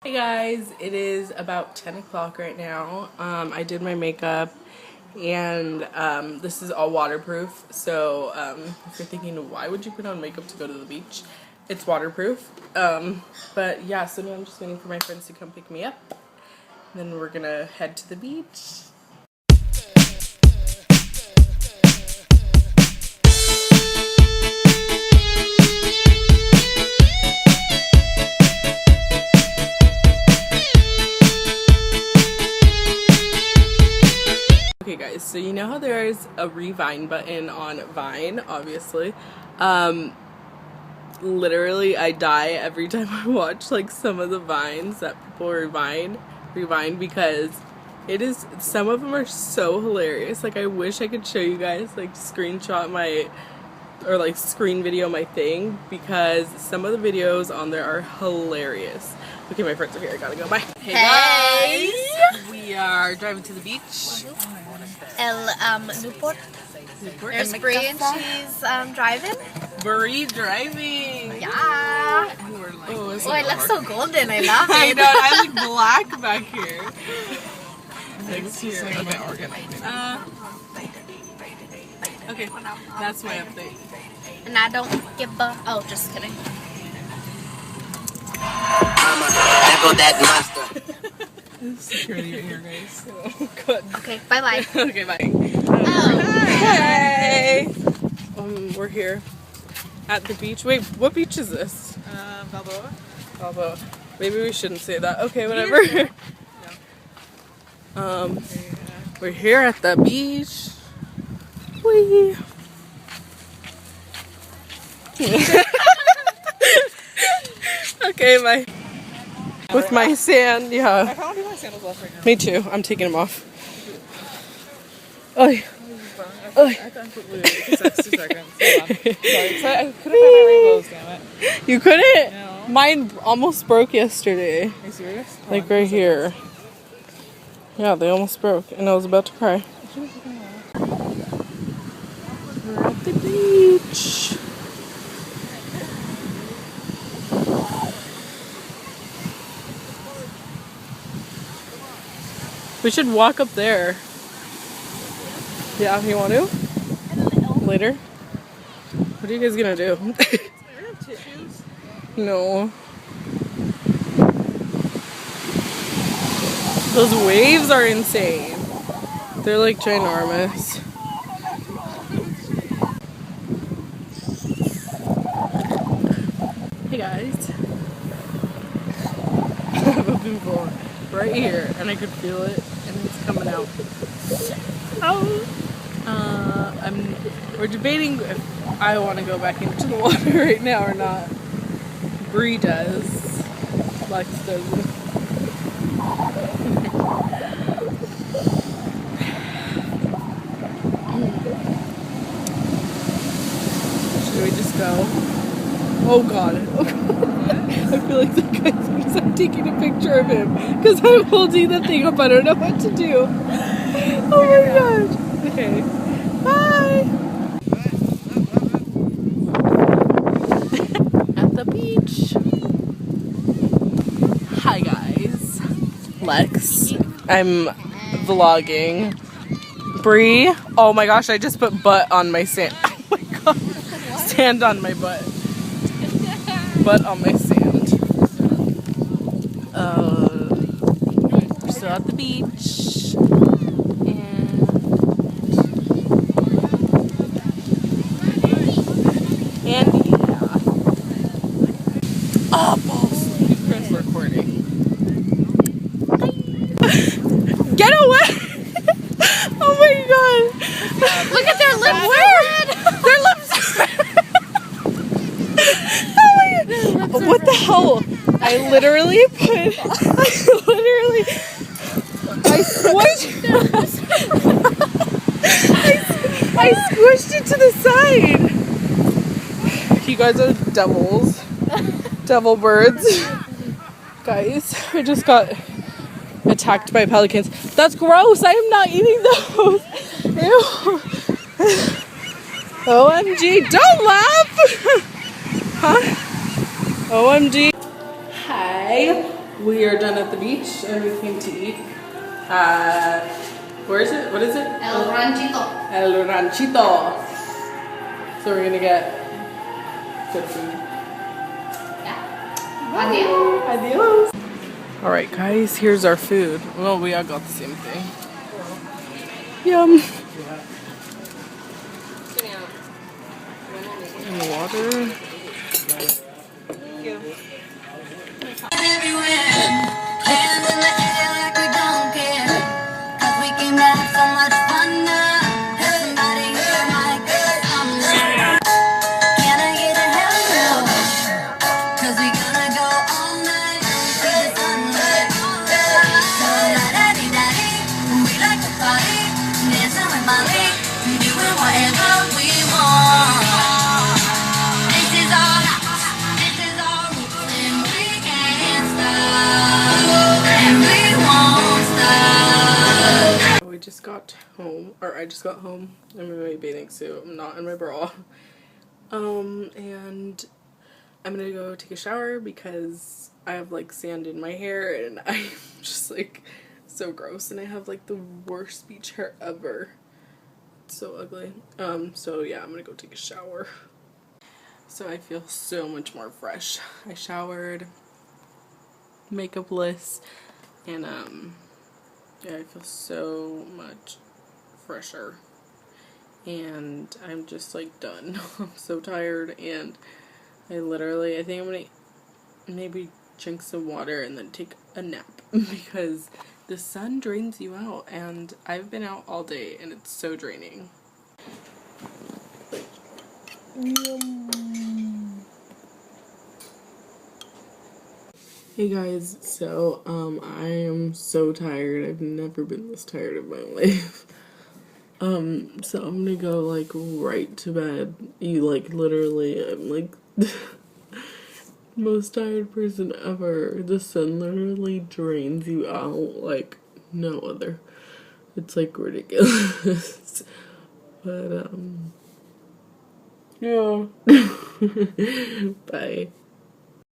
Hey guys, it is about 10 o'clock right now. I did my makeup and this is all waterproof. So if you're thinking, why would you put on makeup to go to the beach? It's waterproof. But yeah, so now I'm just waiting for my friends to come pick me up. Then we're gonna head to the beach. Okay guys, so you know how there's a Revine button on Vine, obviously. Literally I die every time I watch like some of the vines that people revine because it is, some of them are so hilarious. Like I wish I could show you guys, like screenshot my, or like screen video my thing, because some of the videos on there are hilarious. Okay, my friends are here, I gotta go, bye. Hey guys! We are driving to the beach. Newport. There's Bree and she's driving. Bree driving! Yeah! And we're like, oh, it looks so golden, I love it. I know, I look black back here. Thanks here. Okay, that's my update. And I don't give a... Oh, just kidding. Mama, there go that monster. Security right here, guys. Oh, good. Okay, bye-bye. Okay, bye. Oh. Hey! We're here at the beach. Wait, what beach is this? Balboa. Balboa. Maybe we shouldn't say that. Okay, whatever. We're here at the beach. Whee! Okay, bye. With my sand, I yeah. found my sandals off right now. Me too. I'm taking them off. Oh, I thought it was 2 seconds. Hold on. Sorry, I couldn't find my rainbows, damn it. you couldn't? No. Mine almost broke yesterday. Are you serious? Like right here. Yeah, they almost broke, and I was about to cry. We're at the beach. We should walk up there. Yeah, you want to? Later? What are you guys gonna do? Tissues? No. Those waves are insane. They're like ginormous. Hey guys. I have a pimple right here and I could feel it and it's coming out. Oh. We're debating if I want to go back into the water right now or not. Bree does. Lex doesn't. Should we just go? Oh god. Oh god. I feel like the guy's gonna start taking a picture of him because I'm holding the thing up. I don't know what to do. Oh my god. Okay. Bye. At the beach. Hi guys. Lex. I'm vlogging. Bree. Oh my gosh, I just put butt on my sand. Oh my god. Sand on my butt. Butt on my sand. We're still at the beach. And yeah. Oh, balls. You press recording. Get away! Oh my god. Look at their lips. Where? Their lips are oh my god. What the hell? I literally I squished it to the side. You guys are devils. Devil birds. Guys, I just got attacked by pelicans. That's gross. I am not eating those. Ew. OMG. Don't laugh. Huh? OMG. Hi. We are done at the beach and we came to eat. Where is it? What is it? El Ranchito. El Ranchito. So we're gonna get good food. Yeah. Adios. Adios. Alright guys, here's our food. Well, we all got the same thing. Yum. And the water. We just got home, or I just got home. I'm in my bathing suit. I'm not in my bra. And I'm gonna go take a shower because I have like sand in my hair and I'm just like so gross, and I have like the worst beach hair ever. It's so ugly. So yeah, I'm gonna go take a shower. So I feel so much more fresh. I showered, makeupless, and yeah, I feel so much fresher. And I'm just like done. I'm so tired, and I think I'm gonna maybe drink some water and then take a nap because the sun drains you out, and I've been out all day and it's so draining. Hey guys, so I am so tired. I've never been this tired in my life. So I'm gonna go like right to bed. I'm like most tired person ever. The sun literally drains you out like no other. It's like ridiculous. But yeah. Bye.